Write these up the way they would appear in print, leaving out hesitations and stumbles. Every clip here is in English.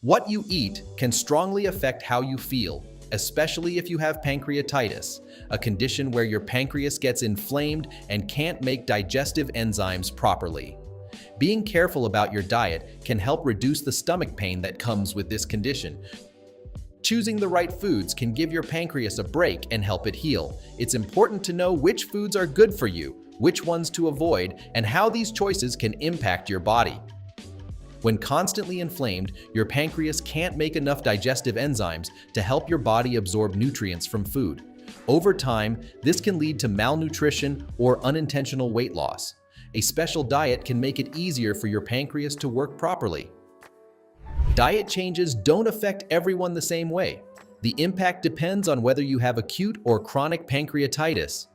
What you eat can strongly affect how you feel, especially if you have pancreatitis, a condition where your pancreas gets inflamed and can't make digestive enzymes properly. Being careful about your diet can help reduce the stomach pain that comes with this condition. Choosing the right foods can give your pancreas a break and help it heal. It's important to know which foods are good for you, which ones to avoid, and how these choices can impact your body. When constantly inflamed, your pancreas can't make enough digestive enzymes to help your body absorb nutrients from food. Over time, this can lead to malnutrition or unintentional weight loss. A special diet can make it easier for your pancreas to work properly. Diet changes don't affect everyone the same way. The impact depends on whether you have acute or chronic pancreatitis.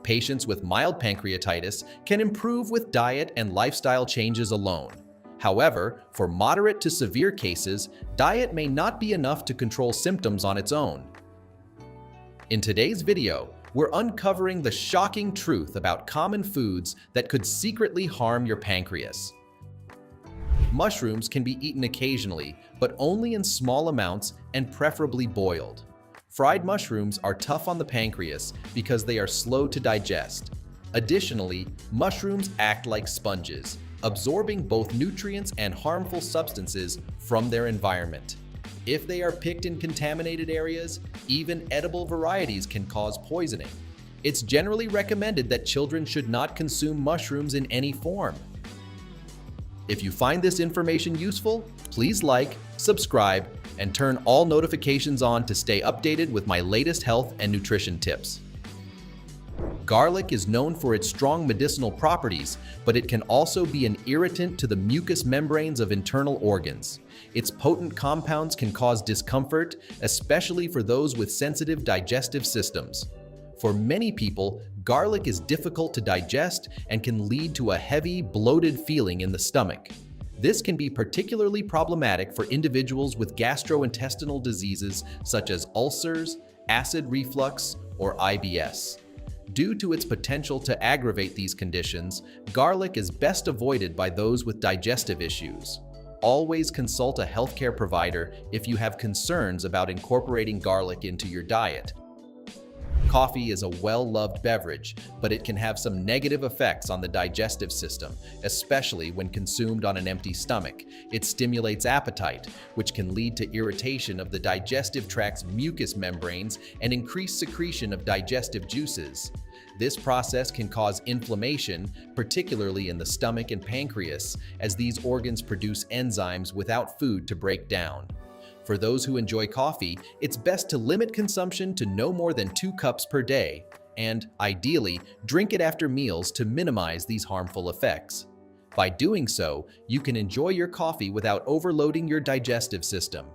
Patients with mild pancreatitis can improve with diet and lifestyle changes alone. However, for moderate to severe cases, diet may not be enough to control symptoms on its own. In today's video, we're uncovering the shocking truth about common foods that could secretly harm your pancreas. Mushrooms can be eaten occasionally, but only in small amounts and preferably boiled. Fried mushrooms are tough on the pancreas because they are slow to digest. Additionally, mushrooms act like sponges, absorbing both nutrients and harmful substances from their environment. If they are picked in contaminated areas, even edible varieties can cause poisoning. It's generally recommended that children should not consume mushrooms in any form. If you find this information useful, please like, subscribe, and turn all notifications on to stay updated with my latest health and nutrition tips. Garlic is known for its strong medicinal properties, but it can also be an irritant to the mucous membranes of internal organs. Its potent compounds can cause discomfort, especially for those with sensitive digestive systems. For many people, garlic is difficult to digest and can lead to a heavy, bloated feeling in the stomach. This can be particularly problematic for individuals with gastrointestinal diseases such as ulcers, acid reflux, or IBS. Due to its potential to aggravate these conditions, garlic is best avoided by those with digestive issues. Always consult a healthcare provider if you have concerns about incorporating garlic into your diet. Coffee is a well-loved beverage, but it can have some negative effects on the digestive system, especially when consumed on an empty stomach. It stimulates appetite, which can lead to irritation of the digestive tract's mucous membranes and increased secretion of digestive juices. This process can cause inflammation, particularly in the stomach and pancreas, as these organs produce enzymes without food to break down. For those who enjoy coffee, it's best to limit consumption to no more than 2 cups per day, and, ideally, drink it after meals to minimize these harmful effects. By doing so, you can enjoy your coffee without overloading your digestive system.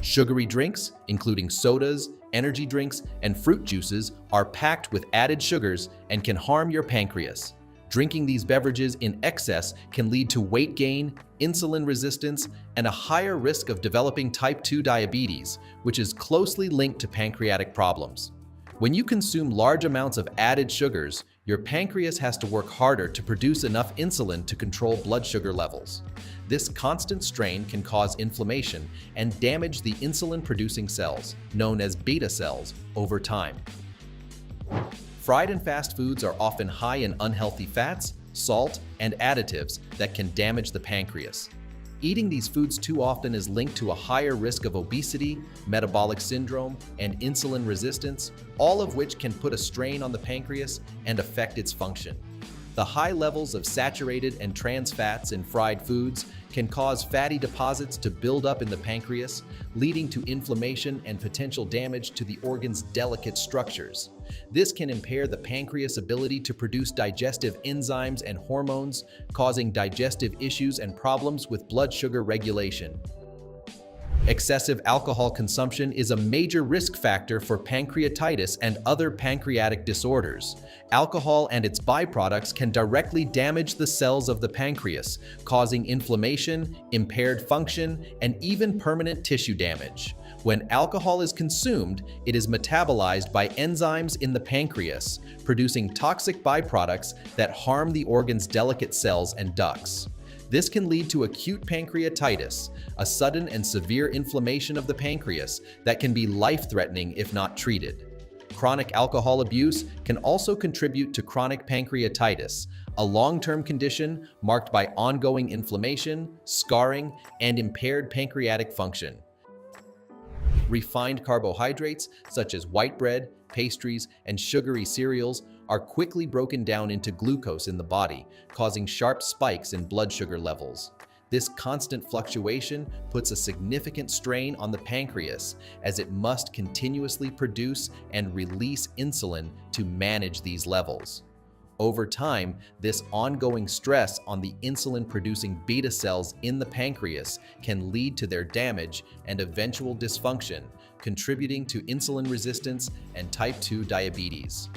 Sugary drinks, including sodas, energy drinks, and fruit juices, are packed with added sugars and can harm your pancreas. Drinking these beverages in excess can lead to weight gain, insulin resistance, and a higher risk of developing type 2 diabetes, which is closely linked to pancreatic problems. When you consume large amounts of added sugars, your pancreas has to work harder to produce enough insulin to control blood sugar levels. This constant strain can cause inflammation and damage the insulin-producing cells, known as beta cells, over time. Fried and fast foods are often high in unhealthy fats, salt, and additives that can damage the pancreas. Eating these foods too often is linked to a higher risk of obesity, metabolic syndrome, and insulin resistance, all of which can put a strain on the pancreas and affect its function. The high levels of saturated and trans fats in fried foods can cause fatty deposits to build up in the pancreas, leading to inflammation and potential damage to the organ's delicate structures. This can impair the pancreas' ability to produce digestive enzymes and hormones, causing digestive issues and problems with blood sugar regulation. Excessive alcohol consumption is a major risk factor for pancreatitis and other pancreatic disorders. Alcohol and its byproducts can directly damage the cells of the pancreas, causing inflammation, impaired function, and even permanent tissue damage. When alcohol is consumed, it is metabolized by enzymes in the pancreas, producing toxic byproducts that harm the organ's delicate cells and ducts. This can lead to acute pancreatitis, a sudden and severe inflammation of the pancreas that can be life-threatening if not treated. Chronic alcohol abuse can also contribute to chronic pancreatitis, a long-term condition marked by ongoing inflammation, scarring, and impaired pancreatic function. Refined carbohydrates, such as white bread, pastries, and sugary cereals, are quickly broken down into glucose in the body, causing sharp spikes in blood sugar levels. This constant fluctuation puts a significant strain on the pancreas, as it must continuously produce and release insulin to manage these levels. Over time, this ongoing stress on the insulin-producing beta cells in the pancreas can lead to their damage and eventual dysfunction, contributing to insulin resistance and type 2 diabetes.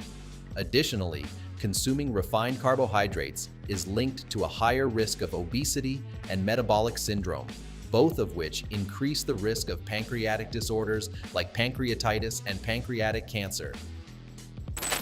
Additionally, consuming refined carbohydrates is linked to a higher risk of obesity and metabolic syndrome, both of which increase the risk of pancreatic disorders like pancreatitis and pancreatic cancer.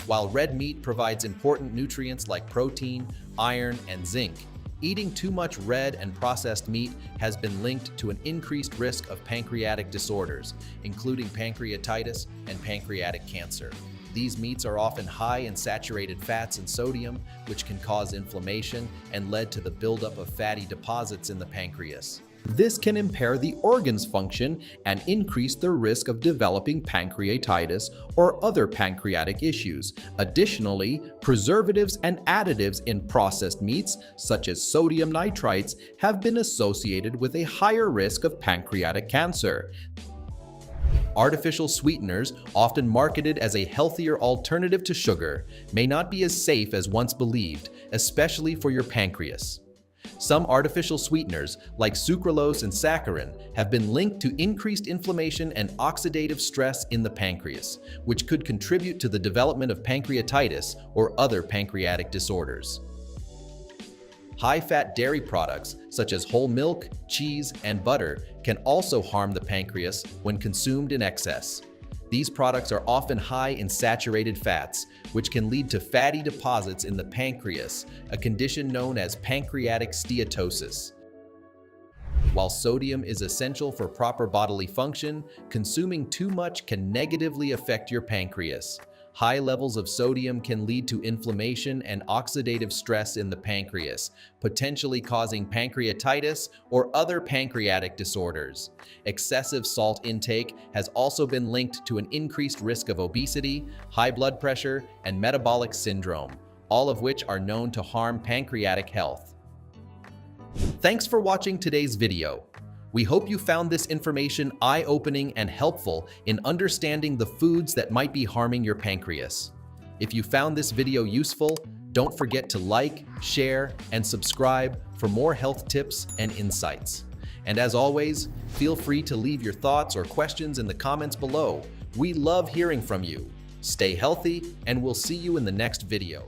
While red meat provides important nutrients like protein, iron, and zinc, eating too much red and processed meat has been linked to an increased risk of pancreatic disorders, including pancreatitis and pancreatic cancer. These meats are often high in saturated fats and sodium, which can cause inflammation and lead to the buildup of fatty deposits in the pancreas. This can impair the organ's function and increase the risk of developing pancreatitis or other pancreatic issues. Additionally, preservatives and additives in processed meats, such as sodium nitrites, have been associated with a higher risk of pancreatic cancer. Artificial sweeteners, often marketed as a healthier alternative to sugar, may not be as safe as once believed, especially for your pancreas. Some artificial sweeteners, like sucralose and saccharin, have been linked to increased inflammation and oxidative stress in the pancreas, which could contribute to the development of pancreatitis or other pancreatic disorders. High-fat dairy products, such as whole milk, cheese, and butter, can also harm the pancreas when consumed in excess. These products are often high in saturated fats, which can lead to fatty deposits in the pancreas, a condition known as pancreatic steatosis. While sodium is essential for proper bodily function, consuming too much can negatively affect your pancreas. High levels of sodium can lead to inflammation and oxidative stress in the pancreas, potentially causing pancreatitis or other pancreatic disorders. Excessive salt intake has also been linked to an increased risk of obesity, high blood pressure, and metabolic syndrome, all of which are known to harm pancreatic health. Thanks for watching today's video. We hope you found this information eye-opening and helpful in understanding the foods that might be harming your pancreas. If you found this video useful, don't forget to like, share, and subscribe for more health tips and insights. And as always, feel free to leave your thoughts or questions in the comments below. We love hearing from you. Stay healthy, and we'll see you in the next video.